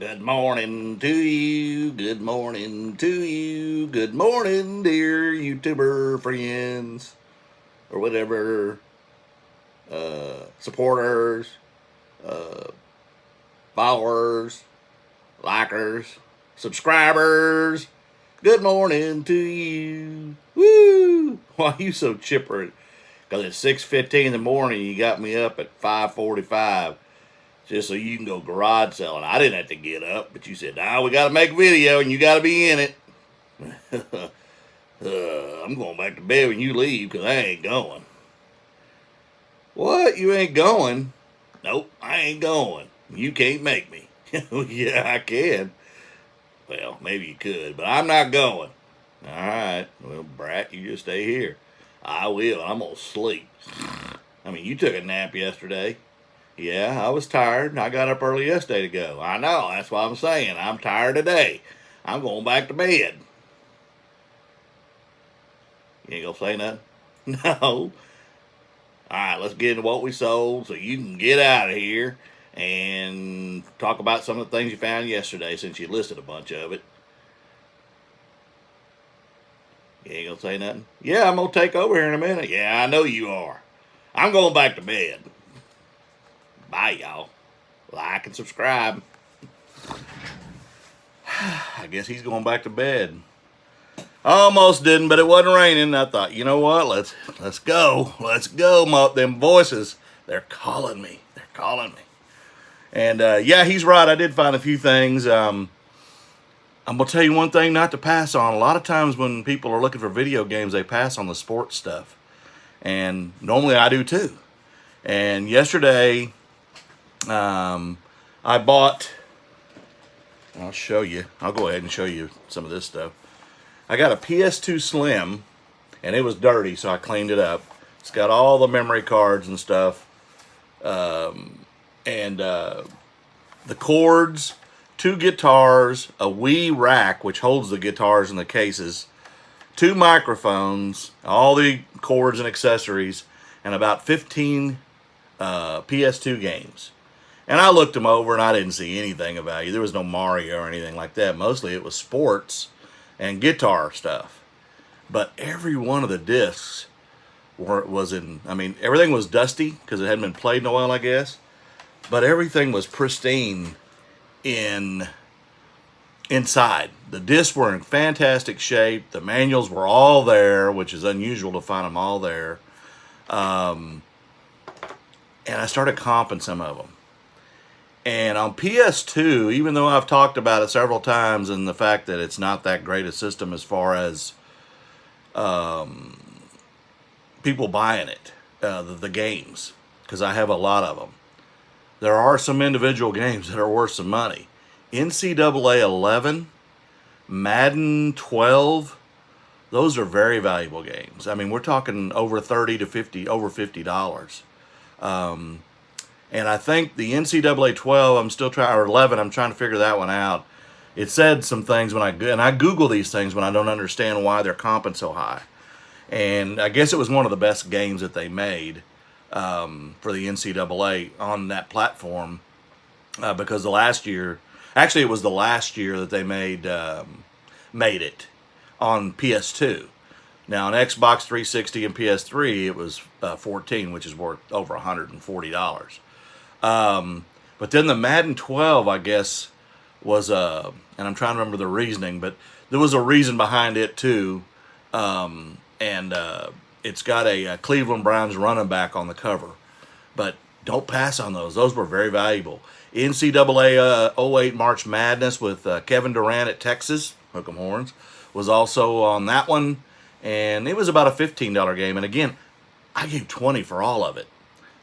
Good morning to you. Good morning to you. Good morning, dear YouTuber friends, or whatever, supporters, uh, followers, likers, subscribers. Good morning to you. Woo! Why are you so chipper? Because it's 6:15 in the morning. You got me up at 5:45 just so you can go garage selling. I didn't have to get up, but you said, "Nah, we got to make a video and you got to be in it." I'm going back to bed when you leave because I ain't going. What? You ain't going? Nope, I ain't going. You can't make me. Yeah, I can. Well, maybe you could, but I'm not going. All right. Well, brat, you just stay here. I will. I'm going to sleep. I mean, you took a nap yesterday. Yeah, I was tired. I got up early yesterday to go. I know. That's what I'm saying. I'm tired today. I'm going back to bed. You ain't going to say nothing? No. All right, let's get into what we sold so you can get out of here and talk about some of the things you found yesterday since you listed a bunch of it. You ain't going to say nothing? Yeah, I'm going to take over here in a minute. Yeah, I know you are. I'm going back to bed. Bye, y'all. Like and subscribe. I guess he's going back to bed. Almost didn't, but it wasn't raining. I thought, you know what? Let's go. Let's go. Them voices, they're calling me. They're calling me. And yeah, he's right. I did find a few things. I'm gonna tell you one thing not to pass on. A lot of times when people are looking for video games, they pass on the sports stuff, and normally I do too. And yesterday, I bought. I'll show you. I'll go ahead and show you some of this stuff. I got a PS2 Slim, and it was dirty, so I cleaned it up. It's got all the memory cards and stuff, and the cords, 2 guitars, a Wii rack, which holds the guitars and the cases, 2 microphones, all the cords and accessories, and about 15 PS2 games. And I looked them over, and I didn't see anything of value. There was no Mario or anything like that. Mostly it was sports and guitar stuff. But every one of the discs was in, I mean, everything was dusty because it hadn't been played in a while, I guess. But everything was pristine inside. The discs were in fantastic shape. The manuals were all there, which is unusual to find them all there. And I started comping some of them. And on PS2, even though I've talked about it several times and the fact that it's not that great a system as far as people buying it, the games, because I have a lot of them, there are some individual games that are worth some money. NCAA 11, Madden 12, those are very valuable games. I mean, we're talking over $30 to $50. And I think the NCAA 12, I'm still trying, or 11, I'm trying to figure that one out. It said some things when I Google these things when I don't understand why they're comping so high. And I guess it was one of the best games that they made for the NCAA on that platform because it was the last year that they made it on PS2. Now on Xbox 360 and PS3, it was 14, which is worth over $140. But then the Madden 12, I guess, was and I'm trying to remember the reasoning, but there was a reason behind it too. It's got a Cleveland Browns running back on the cover. But don't pass on those. Those were very valuable. NCAA 08 March Madness with Kevin Durant at Texas, hook 'em horns, was also on that one. And it was about a $15 game. And again, I gave 20 for all of it.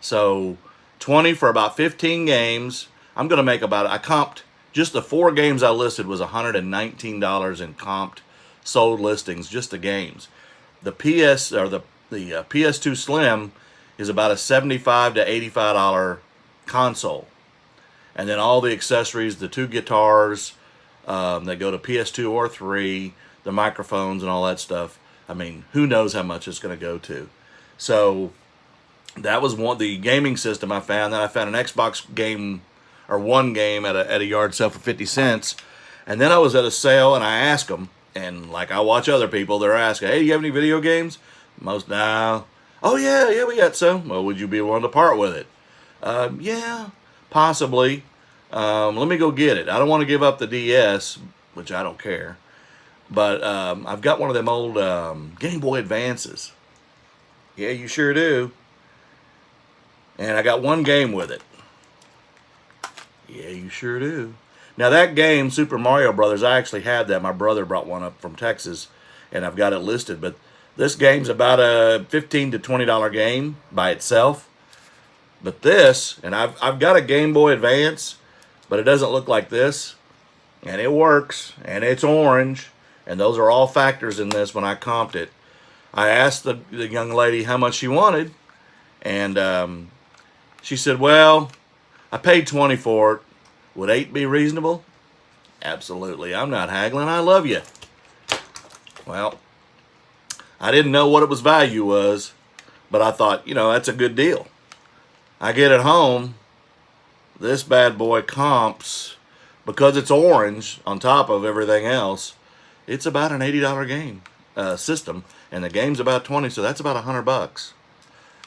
So 20 for about 15 games. I'm going to make I comped, just the 4 games I listed was $119 in comped sold listings, just the games. The PS2 Slim is about a $75 to $85 console. And then all the accessories, the 2 guitars, that go to PS2 or 3, the microphones and all that stuff. I mean, who knows how much it's going to go to. So that was the gaming system I found. Then I found an Xbox game or one game at a yard sale for 50 cents. And then I was at a sale and I asked them, and like I watch other people, they're asking, hey, do you have any video games? Most, no. Oh, yeah, we got some. Well, would you be willing to part with it? Yeah, possibly. Let me go get it. I don't want to give up the DS, which I don't care. But I've got one of them old Game Boy Advances. Yeah, you sure do. And I got one game with it. Yeah, you sure do. Now that game, Super Mario Brothers, I actually had that. My brother brought one up from Texas, and I've got it listed. But this game's about a $15 to $20 game by itself. But this, and I've got a Game Boy Advance, but it doesn't look like this. And it works, and it's orange. And those are all factors in this when I comped it. I asked the young lady how much she wanted, and she said, well, I paid $20 for it. Would $8 be reasonable? Absolutely. I'm not haggling. I love you. Well, I didn't know what its value was, but I thought, that's a good deal. I get it home. This bad boy comps, because it's orange on top of everything else, it's about an $80 game system, and the game's about $20, so that's about $100.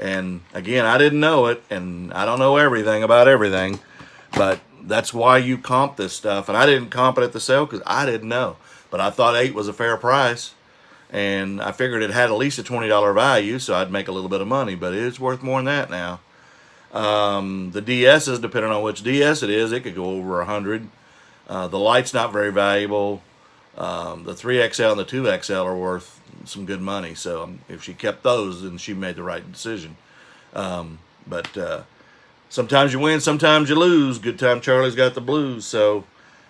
And again, I didn't know it, and I don't know everything about everything, but that's why you comp this stuff. And I didn't comp it at the sale because I didn't know, but I thought $8 was a fair price, and I figured it had at least a $20 value, so I'd make a little bit of money. But it's worth more than that now. The DS's, depending on which DS it is, it could go over 100. The light's not very valuable. The 3XL and the 2XL are worth some good money. So if she kept those, then she made the right decision. But sometimes you win, sometimes you lose. Good time Charlie's got the blues. So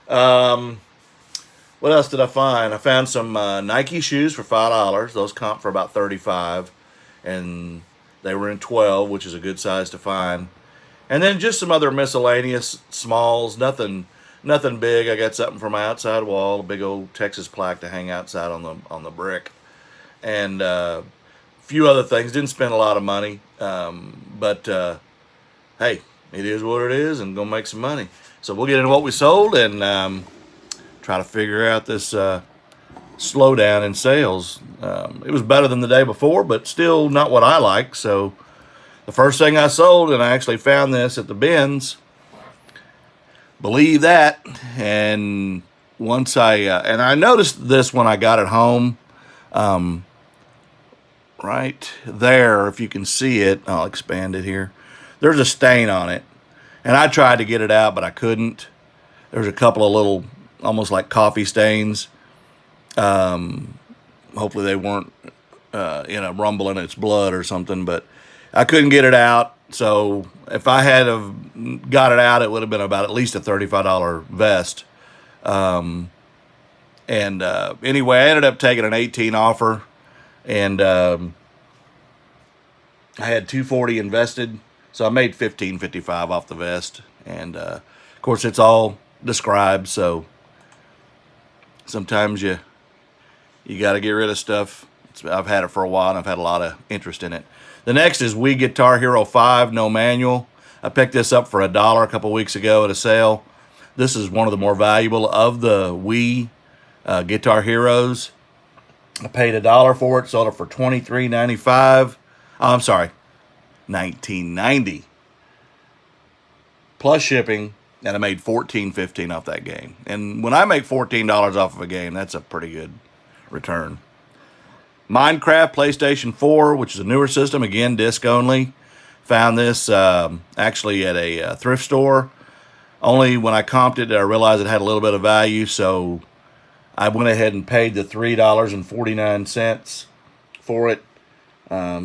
what else did I find? I found some Nike shoes for $5. Those comp for about $35. And they were in 12, which is a good size to find. And then just some other miscellaneous smalls, nothing big. I got something for my outside wall, a big old Texas plaque to hang outside on the brick, and a few other things. Didn't spend a lot of money, but hey, it is what it is, and gonna make some money. So we'll get into what we sold and try to figure out this slowdown in sales. It was better than the day before, but still not what I like. So the first thing I sold, and I actually found this at the bins. Believe that. And once I noticed this when I got it home, right there, if you can see it, I'll expand it here. There's a stain on it, and I tried to get it out, but I couldn't. There's a couple of little, almost like coffee stains. Hopefully they weren't, rumbling its blood or something, but I couldn't get it out. So if I had have got it out, it would have been about at least a $35 vest. Anyway, I ended up taking an 18 offer, and I had $240 invested, so I made $15.55 off the vest. And of course, it's all described, so sometimes you got to get rid of stuff. I've had it for a while, and I've had a lot of interest in it. The next is Wii Guitar Hero 5, no manual. I picked this up for $1 a couple weeks ago at a sale. This is one of the more valuable of the Wii Guitar Heroes. I paid $1 for it, sold it for $23.95. Oh, I'm sorry, $19.90 plus shipping, and I made $14.15 off that game. And when I make $14 off of a game, that's a pretty good return. Minecraft PlayStation 4, which is a newer system, again, disc only. Found this actually at a thrift store. Only when I comped it did I realize it had a little bit of value, so I went ahead and paid the $3.49 for it.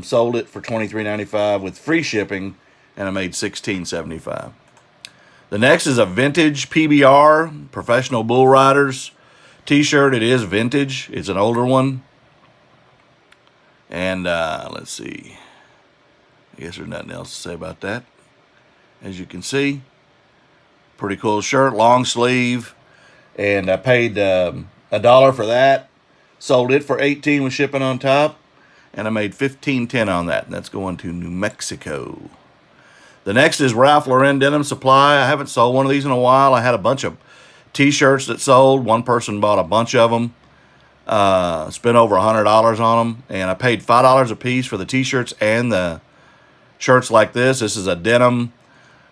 Sold it for $23.95 with free shipping, and I made $16.75. The next is a vintage PBR, Professional Bull Riders t-shirt. It is vintage. It's an older one. And let's see. I guess there's nothing else to say about that. As you can see, pretty cool shirt, long sleeve. And I paid $1 for that. Sold it for $18 with shipping on top. And I made $15.10 on that. And that's going to New Mexico. The next is Ralph Lauren Denim Supply. I haven't sold one of these in a while. I had a bunch of t-shirts that sold. One person bought a bunch of them. Spent over $100 on them, and I paid $5 a piece for the t-shirts and the shirts like this. This is a denim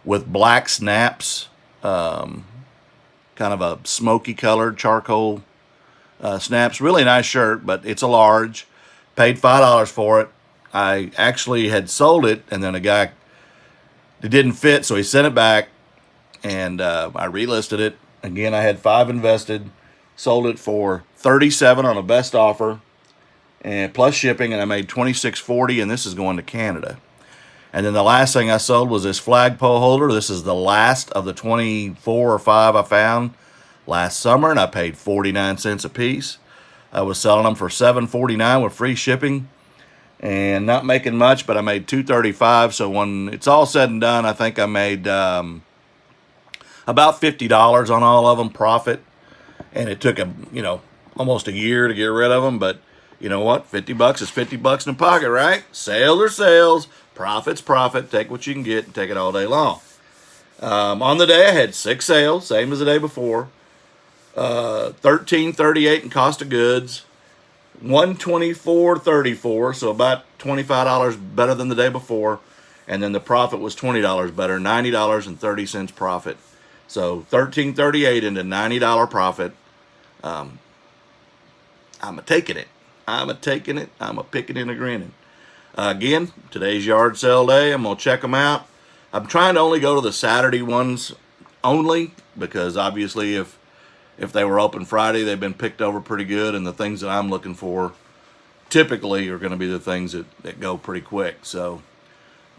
with black snaps, kind of a smoky colored charcoal snaps. Really nice shirt, but it's a large. Paid $5 for it. I actually had sold it, and then a guy, it didn't fit, so he sent it back, and I relisted it. Again, I had 5 invested, sold it for $37 on a best offer, and plus shipping, and I made $26.40, and this is going to Canada. And then the last thing I sold was this flagpole holder. This is the last of the 24 or 5 I found last summer, and I paid 49 cents a piece. I was selling them for $7.49 with free shipping, and not making much, but I made $2.35. So when it's all said and done, I think I made about $50 on all of them profit, and it took almost a year to get rid of them. But you know what? 50 bucks is 50 bucks in the pocket, right? Sales are sales, profit's profit. Take what you can get and take it all day long. On the day, I had 6 sales, same as the day before. $13.38 in cost of goods, $124.34, so about $25 better than the day before, and then the profit was $20 better, $90.30 profit. So $13.38 into $90 profit. I'm a taking it. I'm a taking it. I'm a picking and a grinning. Again, today's yard sale day. I'm gonna check them out. I'm trying to only go to the Saturday ones only, because obviously if they were open Friday, they've been picked over pretty good, and the things that I'm looking for typically are going to be the things that go pretty quick. So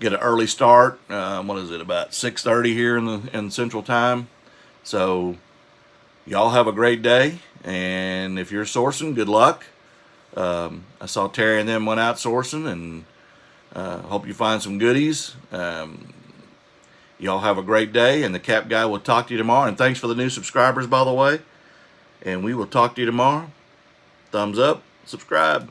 get an early start. What is it, about 6:30 here in Central Time? So y'all have a great day, and if you're sourcing, good luck. I saw Terry and them went out sourcing, and hope you find some goodies. Y'all have a great day, and the Cap Guy will talk to you tomorrow. And thanks for the new subscribers, by the way. And we will talk to you tomorrow. Thumbs up, subscribe.